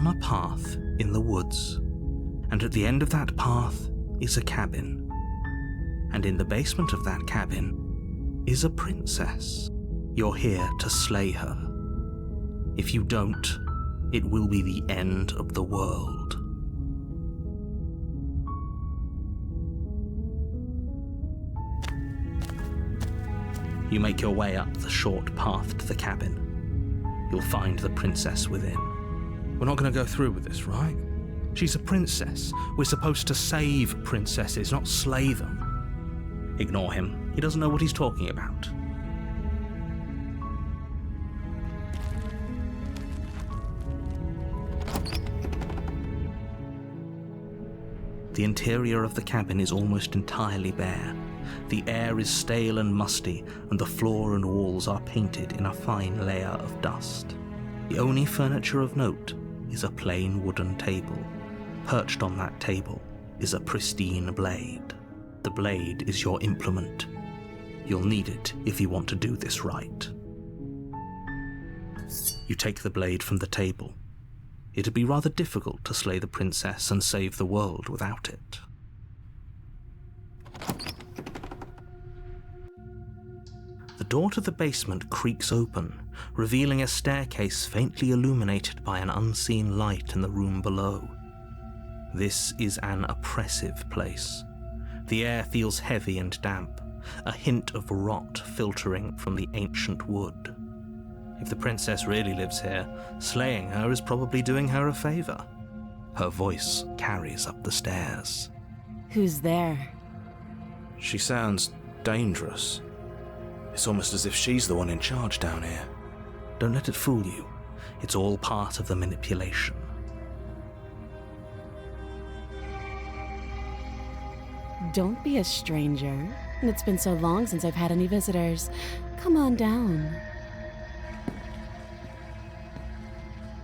on a path in the woods, and at the end of that path is a cabin. And in the basement of that cabin is a princess. You're here to slay her. If you don't, it will be the end of the world. You make your way up the short path to the cabin. You'll find the princess within. We're not going to go through with this, right? She's a princess. We're supposed to save princesses, not slay them. Ignore him. He doesn't know what he's talking about. The interior of the cabin is almost entirely bare. The air is stale and musty, and the floor and walls are painted in a fine layer of dust. The only furniture of note is a plain wooden table. Perched on that table is a pristine blade. The blade is your implement. You'll need it if you want to do this right. You take the blade from the table. It'd be rather difficult to slay the princess and save the world without it. The door to the basement creaks open, revealing a staircase faintly illuminated by an unseen light in the room below. This is an oppressive place. The air feels heavy and damp, a hint of rot filtering from the ancient wood. If the princess really lives here, slaying her is probably doing her a favor. Her voice carries up the stairs. Who's there? She sounds dangerous. It's almost as if she's the one in charge down here. Don't let it fool you. It's all part of the manipulation. Don't be a stranger. It's been so long since I've had any visitors. Come on down.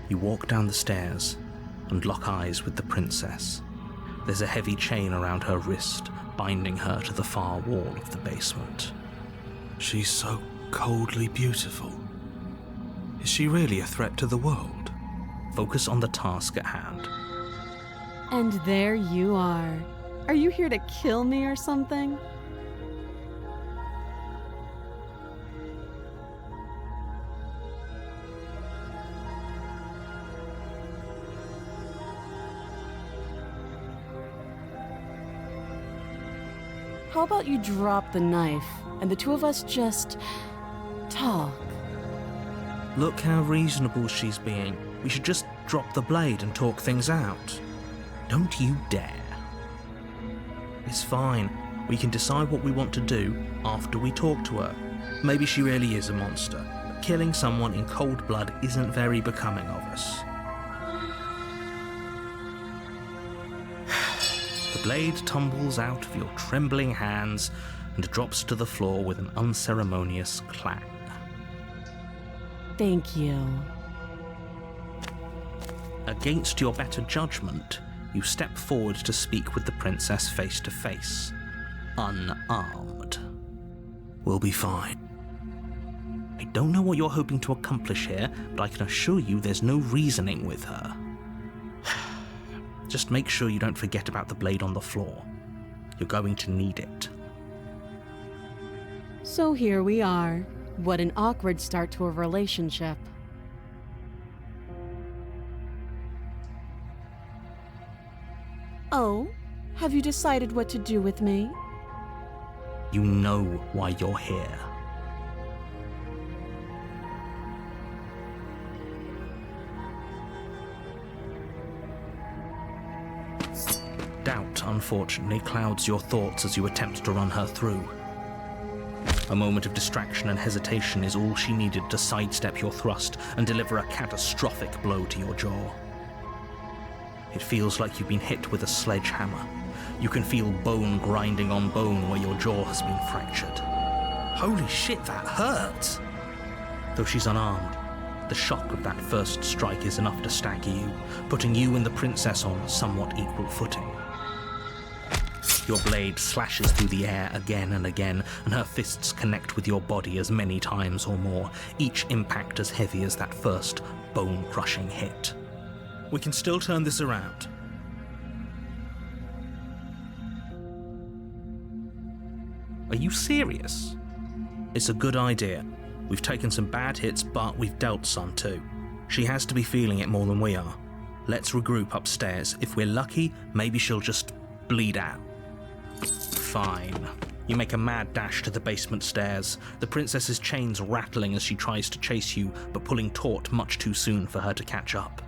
You walk down the stairs and lock eyes with the princess. There's a heavy chain around her wrist, binding her to the far wall of the basement. She's so coldly beautiful. Is she really a threat to the world? Focus on the task at hand. And there you are. Are you here to kill me or something? How about you drop the knife and the two of us just talk? Look how reasonable she's being. We should just drop the blade and talk things out. Don't you dare. It's fine. We can decide what we want to do after we talk to her. Maybe she really is a monster, but killing someone in cold blood isn't very becoming of us. The blade tumbles out of your trembling hands and drops to the floor with an unceremonious clang. Thank you. Against your better judgment, you step forward to speak with the princess face to face, unarmed. We'll be fine. I don't know what you're hoping to accomplish here, but I can assure you there's no reasoning with her. Just make sure you don't forget about the blade on the floor. You're going to need it. So here we are. What an awkward start to a relationship. Oh, have you decided what to do with me? You know why you're here. Doubt, unfortunately, clouds your thoughts as you attempt to run her through. A moment of distraction and hesitation is all she needed to sidestep your thrust and deliver a catastrophic blow to your jaw. It feels like you've been hit with a sledgehammer. You can feel bone grinding on bone where your jaw has been fractured. Holy shit, that hurts! Though she's unarmed, the shock of that first strike is enough to stagger you, putting you and the princess on somewhat equal footing. Your blade slashes through the air again and again, and her fists connect with your body as many times or more, each impact as heavy as that first bone-crushing hit. We can still turn this around. Are you serious? It's a good idea. We've taken some bad hits, but we've dealt some too. She has to be feeling it more than we are. Let's regroup upstairs. If we're lucky, maybe she'll just bleed out. Fine. You make a mad dash to the basement stairs, the princess's chains rattling as she tries to chase you, but pulling taut much too soon for her to catch up.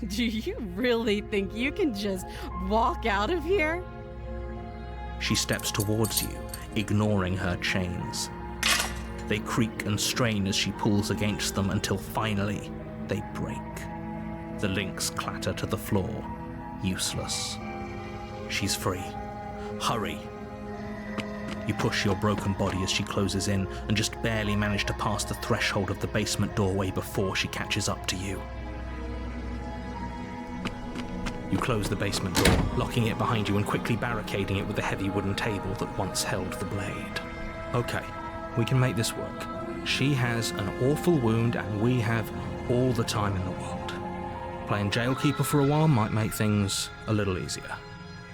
Do you really think you can just walk out of here? She steps towards you, ignoring her chains. They creak and strain as she pulls against them until finally they break. The links clatter to the floor, useless. She's free. Hurry! You push your broken body as she closes in and just barely manage to pass the threshold of the basement doorway before she catches up to you. You close the basement door, locking it behind you and quickly barricading it with the heavy wooden table that once held the blade. Okay, we can make this work. She has an awful wound and we have all the time in the world. Playing jailkeeper for a while might make things a little easier.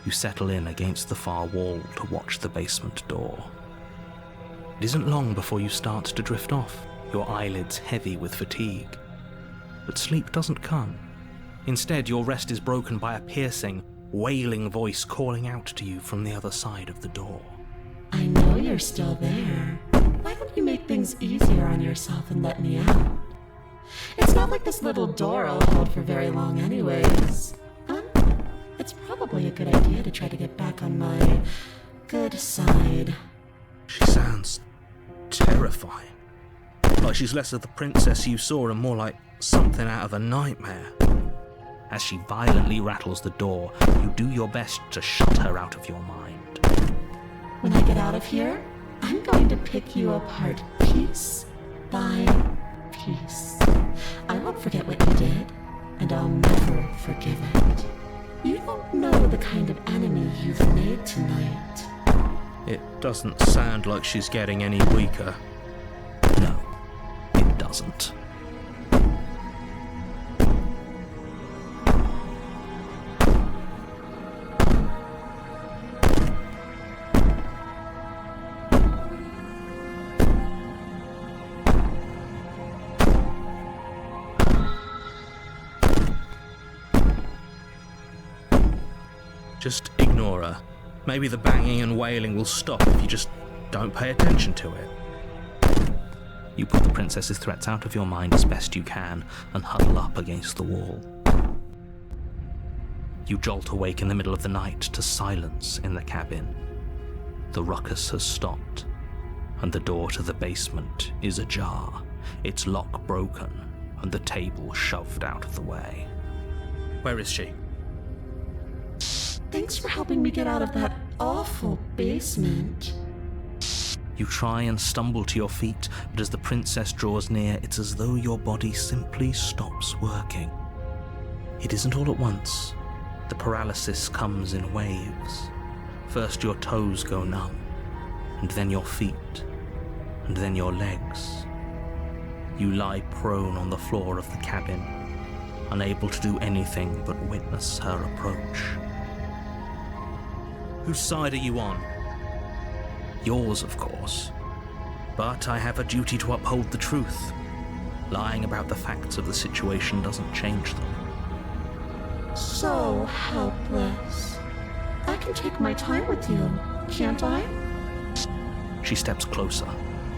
You settle in against the far wall to watch the basement door. It isn't long before you start to drift off, your eyelids heavy with fatigue. But sleep doesn't come. Instead, your rest is broken by a piercing, wailing voice calling out to you from the other side of the door. I know you're still there. Why don't you make things easier on yourself and let me out? It's not like this little door will hold for very long anyways. It's probably a good idea to try to get back on my good side. She sounds terrifying. Like she's less of the princess you saw and more like something out of a nightmare. As she violently rattles the door, you do your best to shut her out of your mind. When I get out of here, I'm going to pick you apart piece by piece. I won't forget what you did, and I'll never forgive it. You don't know the kind of enemy you've made tonight. It doesn't sound like she's getting any weaker. No, it doesn't. Just ignore her. Maybe the banging and wailing will stop if you just don't pay attention to it. You put the princess's threats out of your mind as best you can and huddle up against the wall. You jolt awake in the middle of the night to silence in the cabin. The ruckus has stopped, and the door to the basement is ajar, its lock broken, and the table shoved out of the way. Where is she? Thanks for helping me get out of that awful basement. You try and stumble to your feet, but as the princess draws near, it's as though your body simply stops working. It isn't all at once. The paralysis comes in waves. First your toes go numb, and then your feet, and then your legs. You lie prone on the floor of the cabin, unable to do anything but witness her approach. Whose side are you on? Yours, of course. But I have a duty to uphold the truth. Lying about the facts of the situation doesn't change them. So helpless. I can take my time with you, can't I? She steps closer,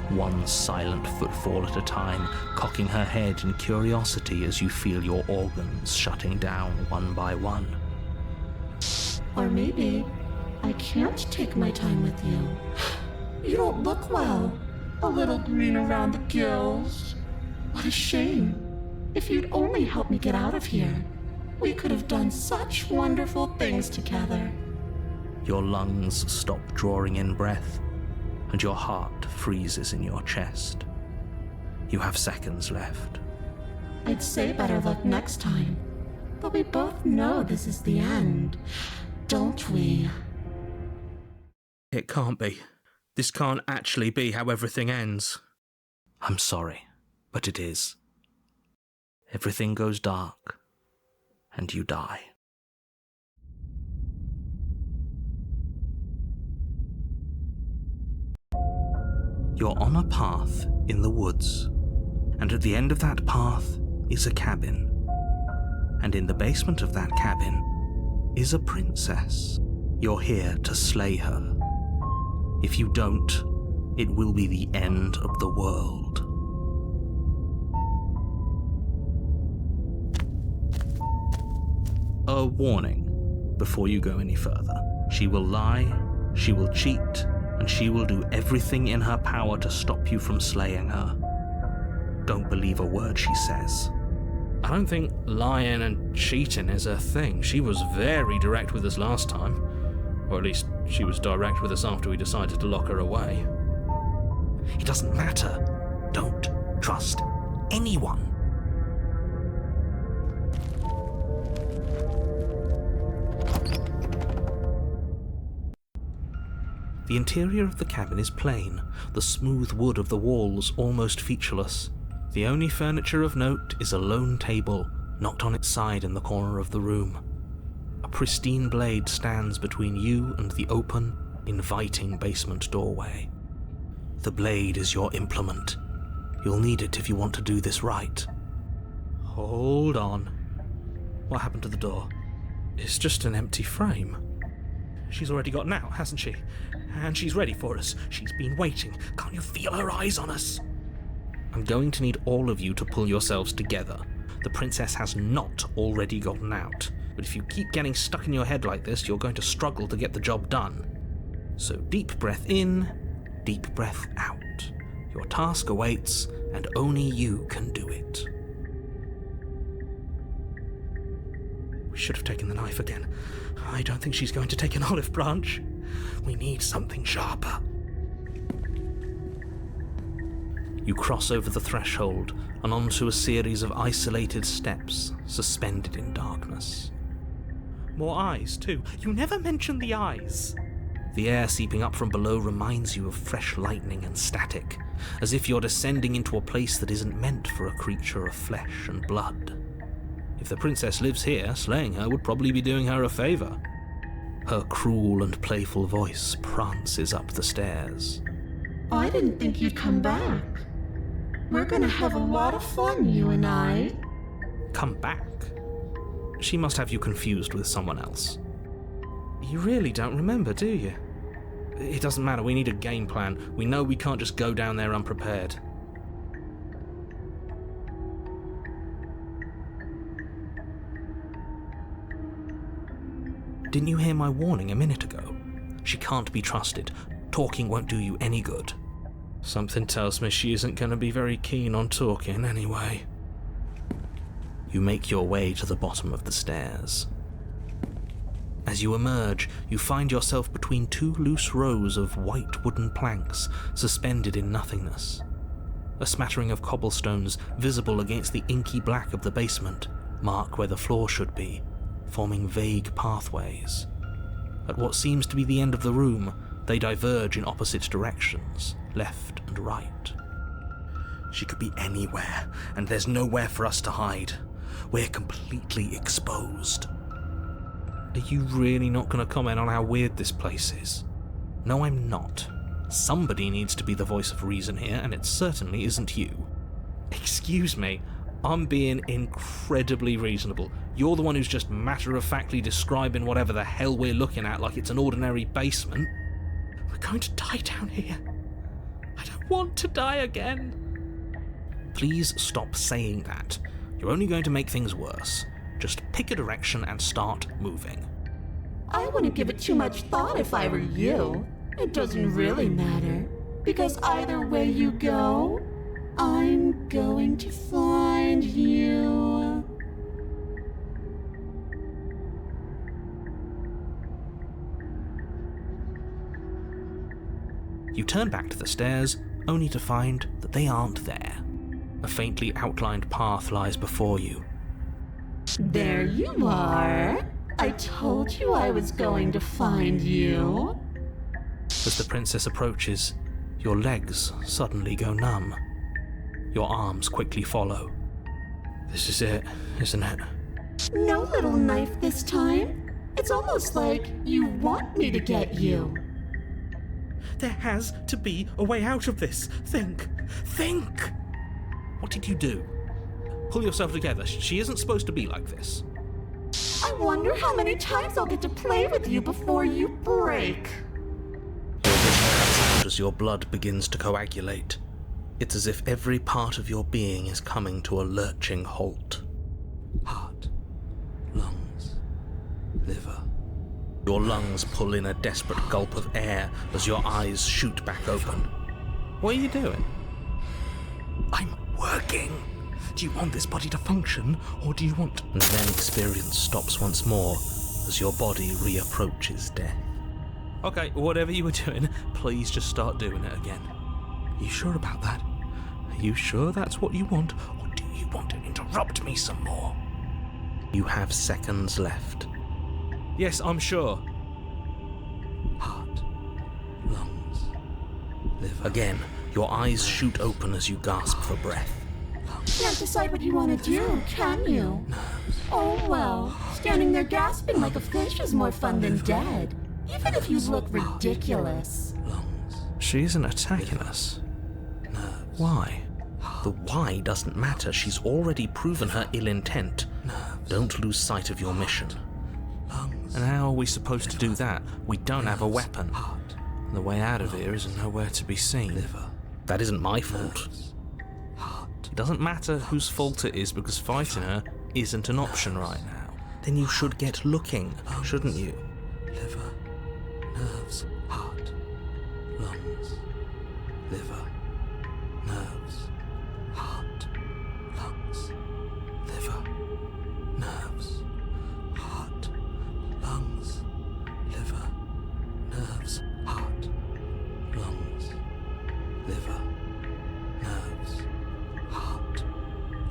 one silent footfall at a time, cocking her head in curiosity as you feel your organs shutting down one by one. Or maybe I can't take my time with you. You don't look well. A little green around the gills. What a shame. If you'd only help me get out of here, we could have done such wonderful things together. Your lungs stop drawing in breath, and your heart freezes in your chest. You have seconds left. I'd say better luck next time, but we both know this is the end, don't we? It can't be. This can't actually be how everything ends. I'm sorry, but it is. Everything goes dark, and you die. You're on a path in the woods, and at the end of that path is a cabin. And in the basement of that cabin is a princess. You're here to slay her. If you don't, it will be the end of the world. A warning before you go any further. She will lie, she will cheat, and she will do everything in her power to stop you from slaying her. Don't believe a word she says. I don't think lying and cheating is her thing. She was very direct with us last time. Or at least, she was direct with us after we decided to lock her away. It doesn't matter. Don't trust anyone. The interior of the cabin is plain, the smooth wood of the walls almost featureless. The only furniture of note is a lone table, knocked on its side in the corner of the room. A pristine blade stands between you and the open, inviting basement doorway. The blade is your implement. You'll need it if you want to do this right. Hold on. What happened to the door? It's just an empty frame. She's already gotten out, hasn't she? And she's ready for us. She's been waiting. Can't you feel her eyes on us? I'm going to need all of you to pull yourselves together. The princess has not already gotten out. But if you keep getting stuck in your head like this, you're going to struggle to get the job done. So deep breath in, deep breath out. Your task awaits, and only you can do it. We should have taken the knife again. I don't think she's going to take an olive branch. We need something sharper. You cross over the threshold and onto a series of isolated steps suspended in darkness. More eyes, too. You never mention the eyes. The air seeping up from below reminds you of fresh lightning and static, as if you're descending into a place that isn't meant for a creature of flesh and blood. If the princess lives here, slaying her would probably be doing her a favor. Her cruel and playful voice prances up the stairs. I didn't think you'd come back. We're gonna have a lot of fun, you and I. Come back? She must have you confused with someone else. You really don't remember, do you? It doesn't matter, we need a game plan. We know we can't just go down there unprepared. Didn't you hear my warning a minute ago? She can't be trusted. Talking won't do you any good. Something tells me she isn't going to be very keen on talking anyway. You make your way to the bottom of the stairs. As you emerge, you find yourself between two loose rows of white wooden planks suspended in nothingness. A smattering of cobblestones visible against the inky black of the basement mark where the floor should be, forming vague pathways. At what seems to be the end of the room, they diverge in opposite directions, left and right. She could be anywhere, and there's nowhere for us to hide. We're completely exposed. Are you really not going to comment on how weird this place is? No, I'm not. Somebody needs to be the voice of reason here, and it certainly isn't you. Excuse me, I'm being incredibly reasonable. You're the one who's just matter-of-factly describing whatever the hell we're looking at like it's an ordinary basement. We're going to die down here. I don't want to die again. Please stop saying that. You're only going to make things worse. Just pick a direction and start moving. I wouldn't give it too much thought if I were you. It doesn't really matter, because either way you go, I'm going to find you. You turn back to the stairs, only to find that they aren't there. A faintly outlined path lies before you. There you are. I told you I was going to find you. As the princess approaches, your legs suddenly go numb. Your arms quickly follow. This is it, isn't it? No little knife this time. It's almost like you want me to get you. There has to be a way out of this. Think! Think! What did you do? Pull yourself together. She isn't supposed to be like this. I wonder how many times I'll get to play with you before you break. Your vision cuts out as your blood begins to coagulate. It's as if every part of your being is coming to a lurching halt. Heart, lungs, liver. Your lungs pull in a desperate gulp of air as your eyes shoot back open. What are you doing? I'm working. Do you want this body to function, or do you want... And then experience stops once more as your body reapproaches death. Okay, whatever you were doing, please just start doing it again. You sure about that? Are you sure that's what you want, or do you want to interrupt me some more? You have seconds left. Yes, I'm sure. Heart, lungs, liver. Again, your eyes shoot open as you gasp for breath. Can't decide what you want to do, can you? Oh well, standing there gasping like a fish is more fun than dead, even if you look ridiculous. She isn't attacking us. Why? The why doesn't matter. She's already proven her ill intent. Don't lose sight of your mission. And how are we supposed to do that? We don't have a weapon. The way out of here is nowhere to be seen. That isn't my fault. It doesn't matter whose fault it is because fighting her isn't an option right now. Then you should get looking, shouldn't you? Liver, nerves, heart, lungs, liver, nerves, heart, lungs, liver, nerves, heart, lungs, liver, nerves, heart, lungs, liver, nerves, heart,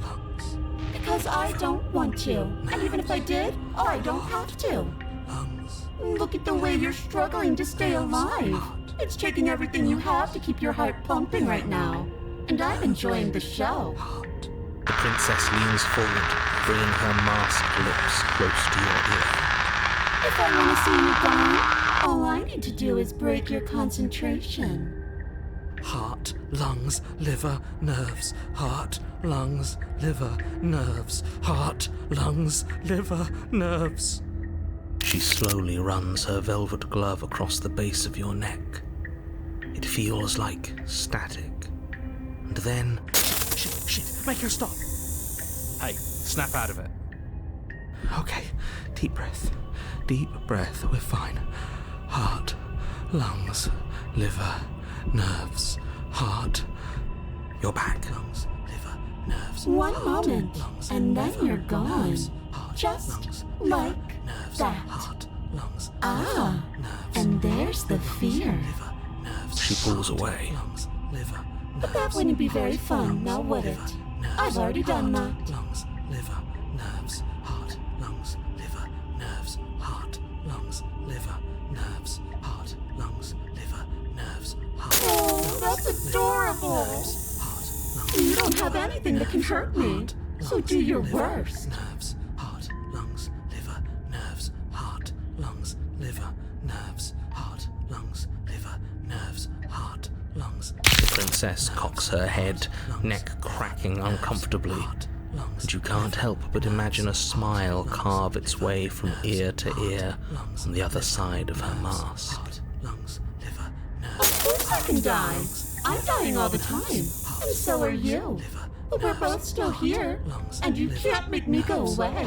lungs. Because I don't want to. And even if I did, I don't have to. Look at the way you're struggling to stay alive. It's taking everything you have to keep your heart pumping right now. And I'm enjoying the show. The princess leans forward, bringing her masked lips close to your ear. If I want to see you gone, all I need to do is break your concentration. Heart, lungs, liver, nerves, heart, lungs, liver, nerves, heart, lungs, liver, nerves. She slowly runs her velvet glove across the base of your neck. It feels like static. And then... Shit, make her stop. Hey, snap out of it. Okay, deep breath, we're fine. Heart, lungs, liver, nerves, heart. You're back. Lungs, liver, nerves. One heart, moment, lungs, and then liver, you're gone. nerves, heart, Just lungs, like liver, nerves, that. Heart, lungs, Ah, liver, nerves, and there's the lungs, fear. liver, nerves, She pulls heart, away. Lungs, liver, But that wouldn't be very fun, now would it? I've already done that. Lungs, liver, nerves, heart, lungs, liver, nerves, heart, lungs, liver, nerves, heart, lungs, liver, nerves, heart. Oh, that's adorable. You don't have anything that can hurt me, so do your worst. Nerves, heart, lungs, liver, nerves, heart, lungs, liver, nerves, heart, lungs, liver, nerves, heart, lungs. The princess cocks her head, neck cracking uncomfortably, and you can't help but imagine a smile carve its way from ear to ear on the other side of her mask. Of course I can die. I'm dying all the time, and so are you. But we're both still here, and you can't make me go away.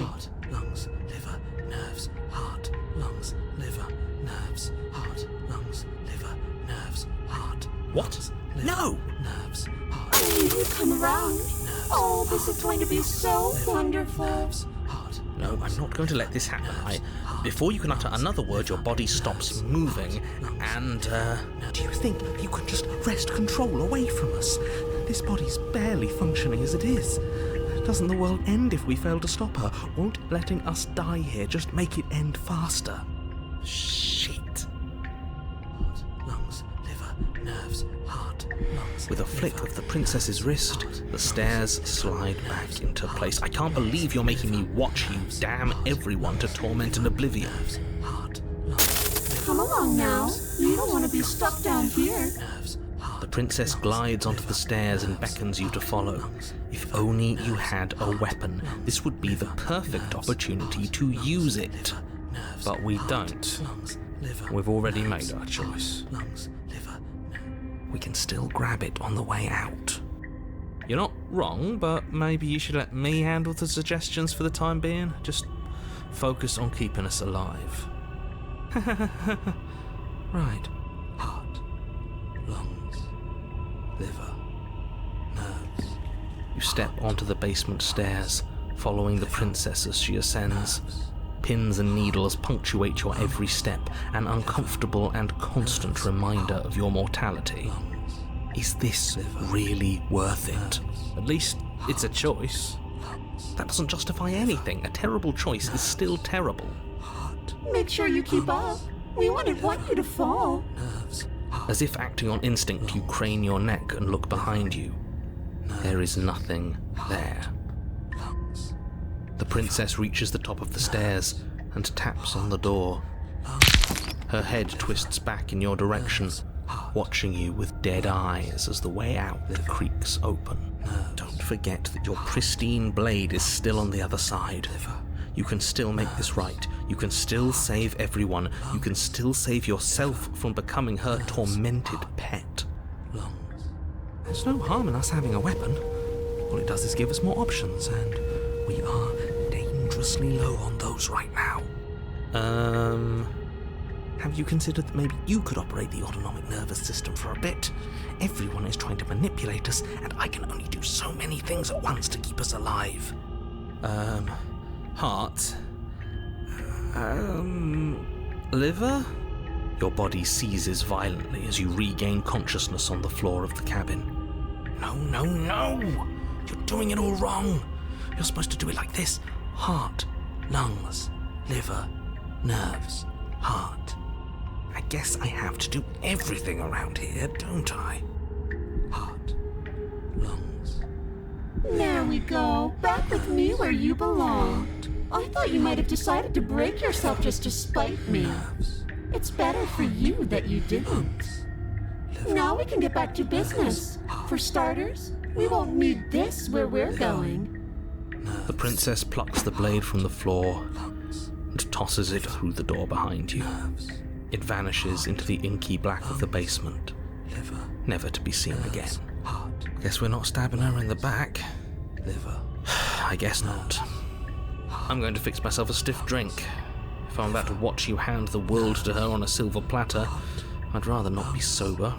Lungs, liver, nerves, heart, lungs, liver, nerves, heart, lungs, liver, nerves, heart. What? No! Nerves, heart. I knew you'd come around. Oh, this is going to be so wonderful. No, I'm not going to let this happen. Before you can utter another word, your body stops moving, and, Do you think you can just wrest control away from us? This body's barely functioning as it is. Doesn't the world end if we fail to stop her? Won't letting us die here just make it end faster? Shit. Heart, lungs, liver, nerves, heart, lungs. With a flick of the princess's wrist, the stairs slide back into place. I can't believe you're making me watch you damn everyone to torment and oblivion. Heart, lungs. Come along now. You don't want to be stuck down here. The princess glides onto the stairs and beckons you to follow. If only you had a weapon, this would be the perfect opportunity to use it. But we don't. We've already made our choice. We can still grab it on the way out. You're not wrong, but maybe you should let me handle the suggestions for the time being. Just focus on keeping us alive. Right. Heart, lungs, liver, nerves. You step onto the basement stairs, following the princess as she ascends. Pins and needles punctuate your every step, an uncomfortable and constant reminder of your mortality. Is this really worth it? At least it's a choice. That doesn't justify anything. A terrible choice is still terrible. Make sure you keep up. We wouldn't want you to fall. As if acting on instinct, you crane your neck and look behind you. There is nothing there. The princess reaches the top of the stairs and taps on the door. Her head twists back in your direction, watching you with dead eyes as the way out creaks open. Don't forget that your pristine blade is still on the other side. You can still make this right. You can still save everyone. You can still save yourself from becoming her tormented pet. There's no harm in us having a weapon. All it does is give us more options, and we are dangerously low on those right now. Have you considered that maybe you could operate the autonomic nervous system for a bit? Everyone is trying to manipulate us, and I can only do so many things at once to keep us alive. Heart. Liver? Your body seizes violently as you regain consciousness on the floor of the cabin. No! You're doing it all wrong. You're supposed to do it like this. Heart, lungs, liver, nerves, heart. I guess I have to do everything around here, don't I? Heart, lungs. There we go. Back with me where you belong. I thought you might have decided to break yourself just to spite me. It's better for you that you didn't. Now we can get back to business. For starters, we won't need this where we're going. The princess plucks the blade from the floor and tosses it through the door behind you. It vanishes into the inky black of the basement, never to be seen again. Guess we're not stabbing her in the back. I guess not. I'm going to fix myself a stiff drink. If I'm about to watch you hand the world to her on a silver platter, I'd rather not be sober.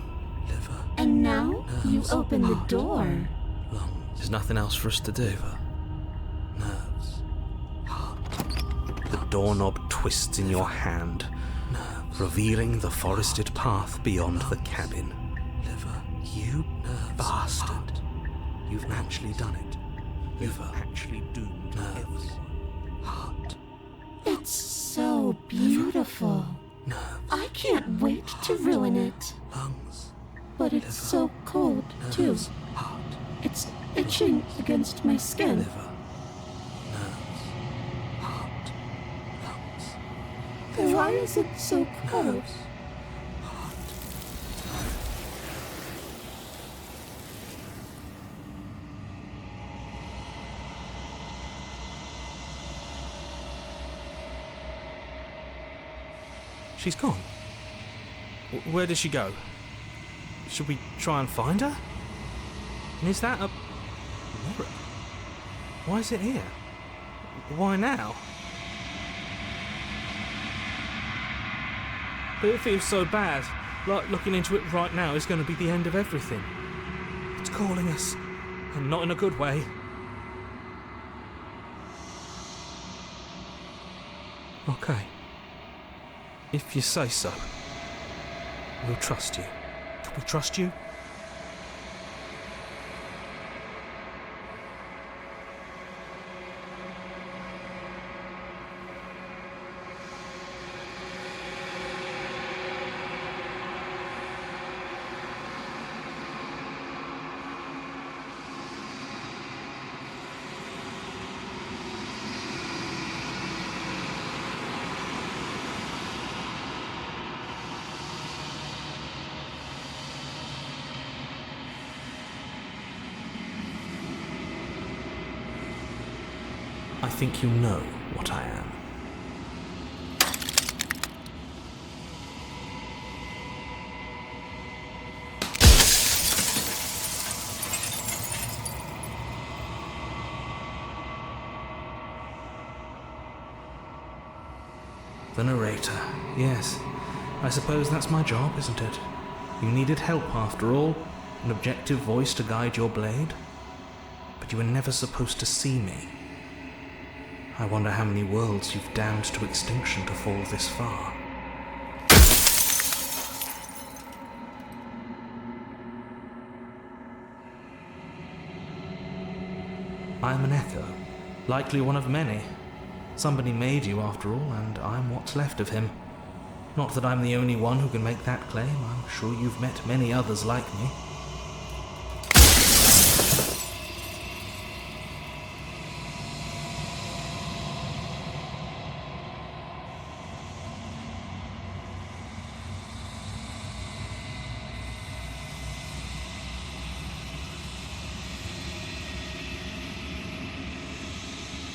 And now you open the door. There's nothing else for us to do. The doorknob twists in your hand, revealing the forested path beyond the cabin. You bastard. You've actually done it. You've actually doomed everyone. Heart. It's so beautiful. I can't wait to ruin it. But it's so cold, too. It's itching against my skin. Why is it so cold? She's gone. Where did she go? Should we try and find her? And is that a mirror? Why is it here? Why now? But it feels so bad, like looking into it right now is going to be the end of everything. It's calling us, and not in a good way. Okay. If you say so, we'll trust you. Can we trust you? I think you know what I am. The narrator. Yes. I suppose that's my job, isn't it? You needed help after all, an objective voice to guide your blade. But you were never supposed to see me. I wonder how many worlds you've damned to extinction to fall this far. I'm an echo, likely one of many. Somebody made you after all, and I'm what's left of him. Not that I'm the only one who can make that claim. I'm sure you've met many others like me.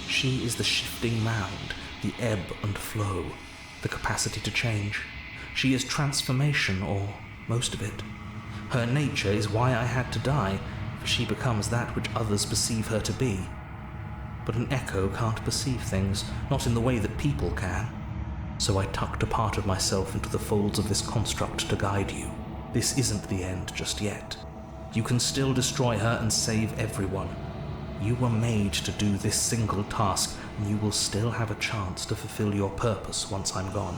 She is the shifting mound, the ebb and flow, the capacity to change. She is transformation, or most of it. Her nature is why I had to die, for she becomes that which others perceive her to be. But an echo can't perceive things, not in the way that people can. So I tucked a part of myself into the folds of this construct to guide you. This isn't the end just yet. You can still destroy her and save everyone. You were made to do this single task, and you will still have a chance to fulfill your purpose once I'm gone.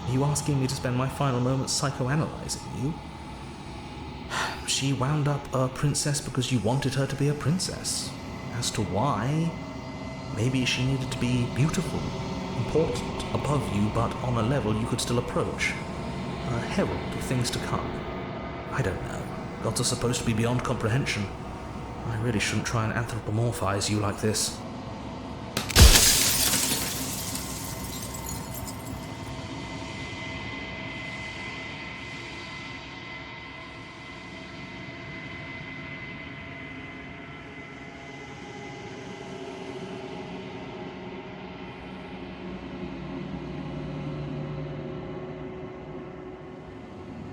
Are you asking me to spend my final moments psychoanalyzing you? She wound up a princess because you wanted her to be a princess. As to why, maybe she needed to be beautiful, important, above you, but on a level you could still approach. A herald of things to come. I don't know. Gods are supposed to be beyond comprehension. I really shouldn't try and anthropomorphize you like this.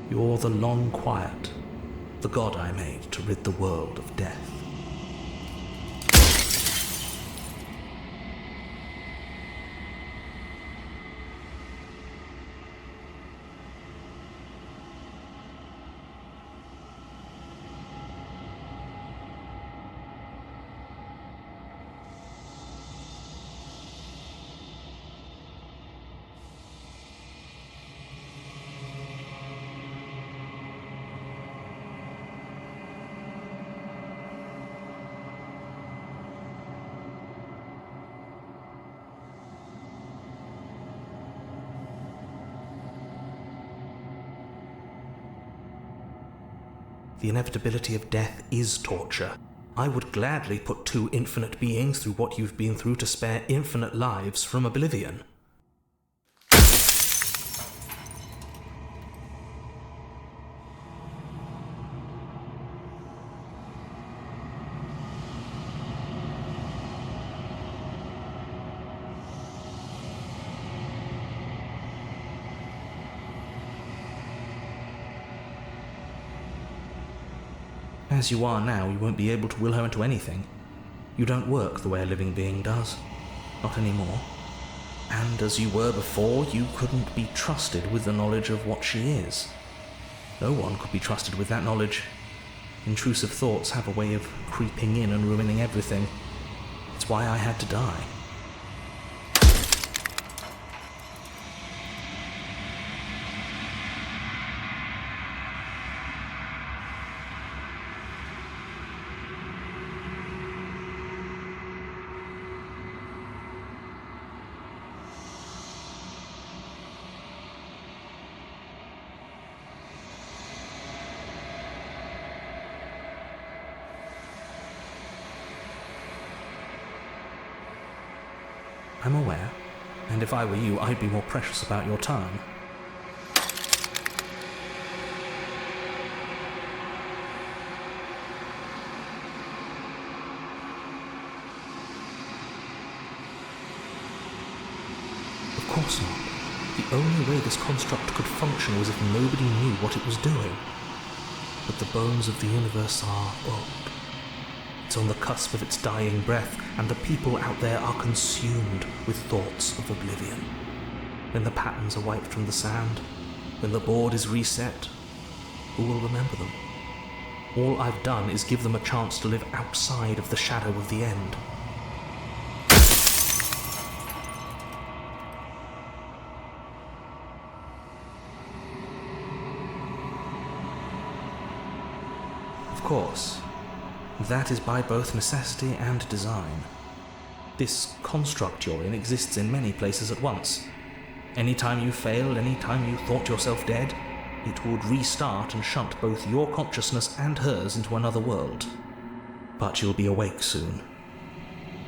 You're the long quiet, the god I made to rid the world of death. The inevitability of death is torture. I would gladly put two infinite beings through what you've been through to spare infinite lives from oblivion. As you are now, you won't be able to will her into anything. You don't work the way a living being does. Not anymore. And as you were before, you couldn't be trusted with the knowledge of what she is. No one could be trusted with that knowledge. Intrusive thoughts have a way of creeping in and ruining everything. It's why I had to die. I'm aware, and if I were you, I'd be more precious about your time. Of course not. The only way this construct could function was if nobody knew what it was doing. But the bones of the universe are old. It's on the cusp of its dying breath, and the people out there are consumed with thoughts of oblivion. When the patterns are wiped from the sand, when the board is reset, who will remember them? All I've done is give them a chance to live outside of the shadow of the end. Of course, that is by both necessity and design. This construct you're in exists in many places at once. Anytime you failed, anytime you thought yourself dead, it would restart and shunt both your consciousness and hers into another world. But you'll be awake soon,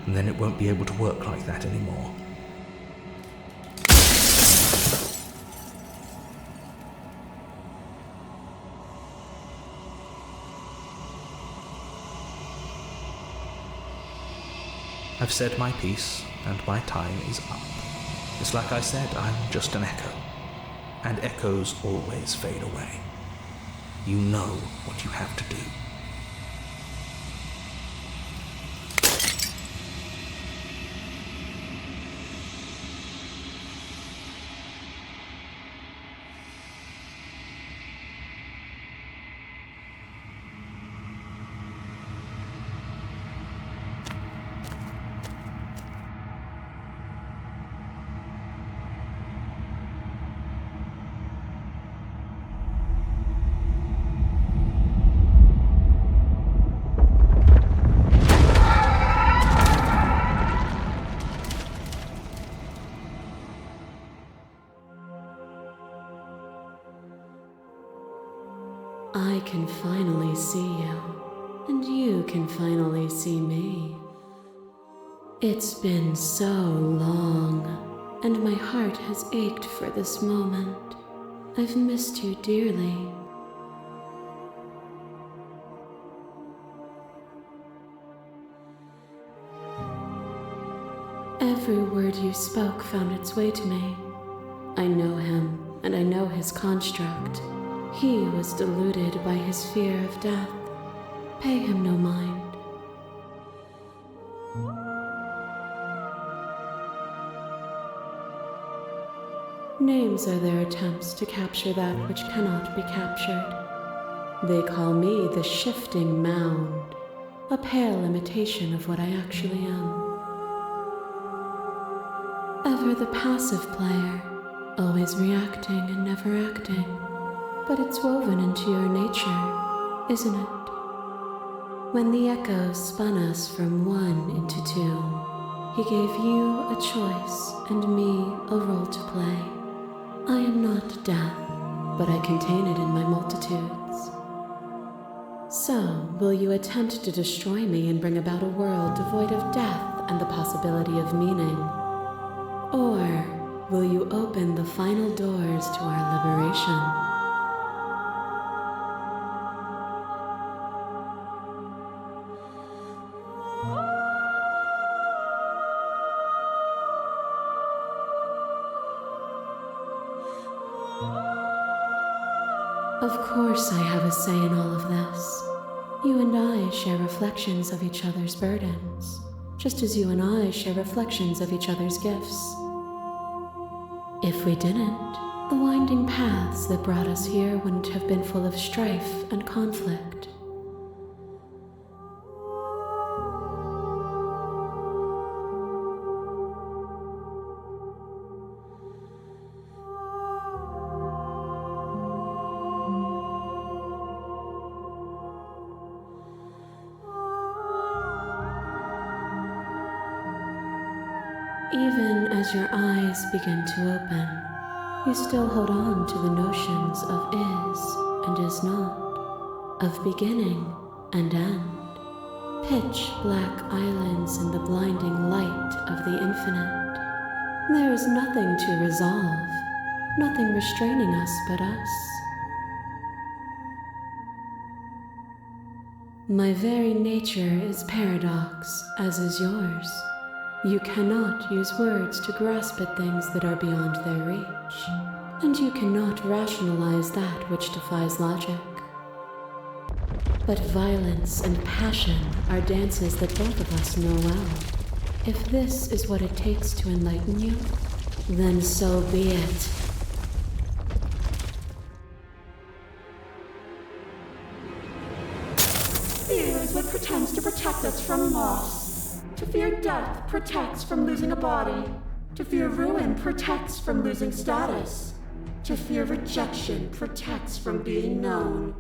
and then it won't be able to work like that anymore. I've said my piece, and my time is up. Just like I said, I'm just an echo. And echoes always fade away. You know what you have to do. I can finally see you, and you can finally see me. It's been so long, and my heart has ached for this moment. I've missed you dearly. Every word you spoke found its way to me. I know him, and I know his construct. He was deluded by his fear of death. Pay him no mind. Names are their attempts to capture that which cannot be captured. They call me the shifting mound, a pale imitation of what I actually am. Ever the passive player, always reacting and never acting. But it's woven into your nature, isn't it? When the echo spun us from one into two, he gave you a choice and me a role to play. I am not death, but I contain it in my multitudes. So, will you attempt to destroy me and bring about a world devoid of death and the possibility of meaning? Or will you open the final doors to our liberation? Of course I have a say in all of this. You and I share reflections of each other's burdens, just as you and I share reflections of each other's gifts. If we didn't, the winding paths that brought us here wouldn't have been full of strife and conflict. Even as your eyes begin to open, you still hold on to the notions of is and is not, of beginning and end, pitch black islands in the blinding light of the infinite. There is nothing to resolve, nothing restraining us but us. My very nature is paradox, as is yours. You cannot use words to grasp at things that are beyond their reach, and you cannot rationalize that which defies logic. But violence and passion are dances that both of us know well. If this is what it takes to enlighten you, then so be it. Fear is what pretends to protect us from loss. To fear death protects from losing a body. To fear ruin protects from losing status. To fear rejection protects from being known.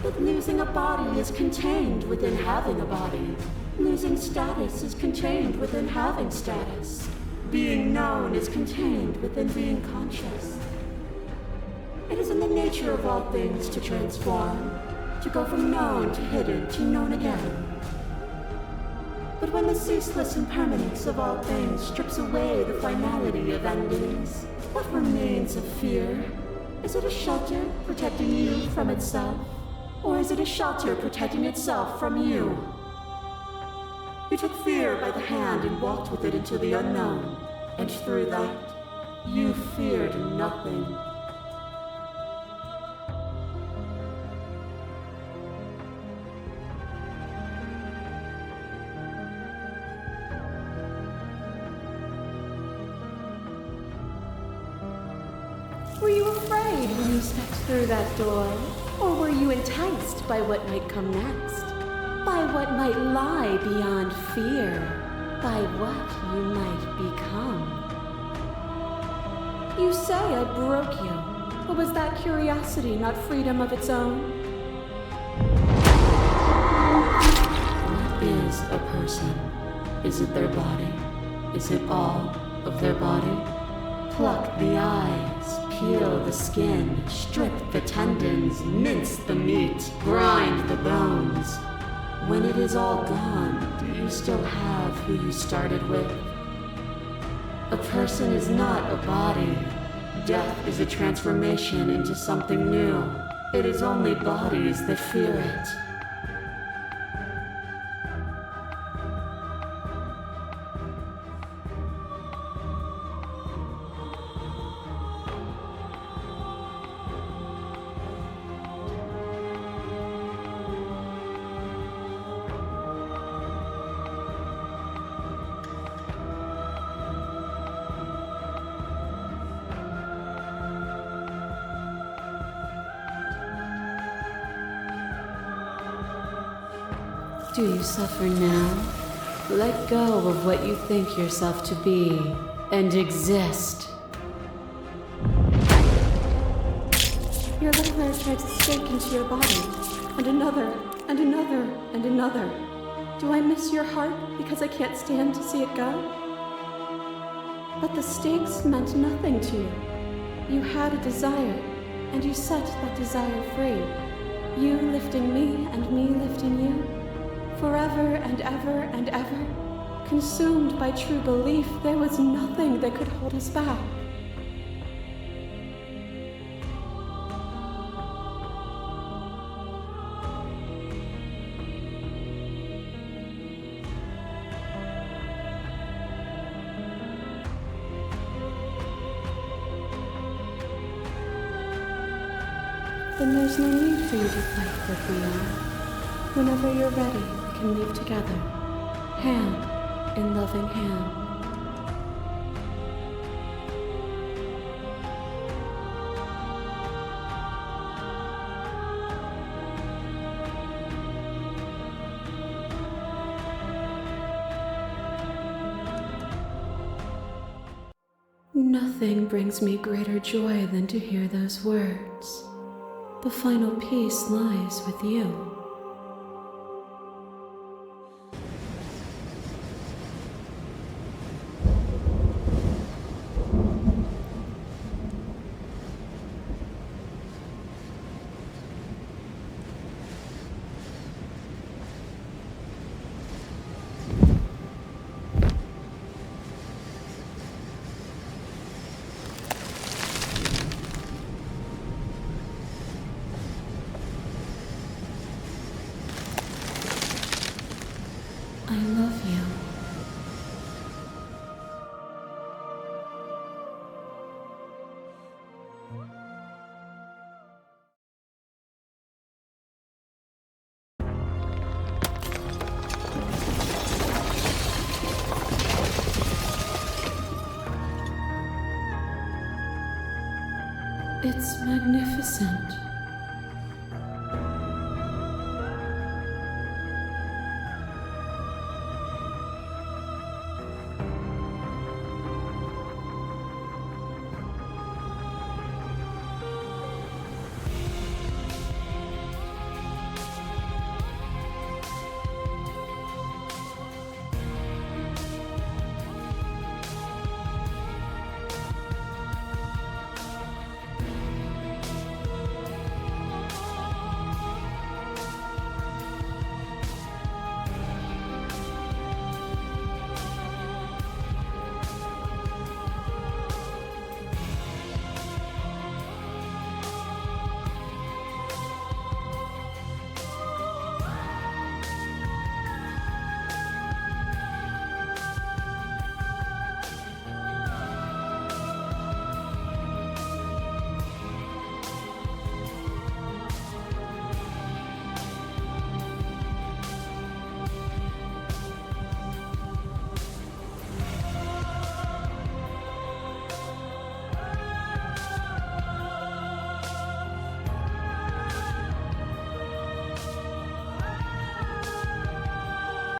But losing a body is contained within having a body. Losing status is contained within having status. Being known is contained within being conscious. It is in the nature of all things to transform, to go from known to hidden to known again. But when the ceaseless impermanence of all things strips away the finality of endings, what remains of fear? Is it a shelter protecting you from itself? Or is it a shelter protecting itself from you? You took fear by the hand and walked with it into the unknown, and through that, you feared nothing. Were you afraid when you stepped through that door? Or were you enticed by what might come next? By what might lie beyond fear? By what you might become? You say I broke you, but was that curiosity not freedom of its own? What is a person? Is it their body? Is it all of their body? Pluck the eyes, peel the skin, strip the tendons, mince the meat, grind the bones. When it is all gone, do you still have who you started with? A person is not a body. Death is a transformation into something new. It is only bodies that fear it. Do you suffer now? Let go of what you think yourself to be, and exist. Your little hair tried to stake into your body, and another, and another, and another. Do I miss your heart because I can't stand to see it go? But the stakes meant nothing to you. You had a desire, and you set that desire free. You lifting me, and me lifting you. Forever and ever and ever, consumed by true belief, there was nothing that could hold us back. Then there's no need for you to fight what we are. Whenever you're ready, we can leave together, hand in loving hand. Nothing brings me greater joy than to hear those words. The final peace lies with you. I love you. It's magnificent.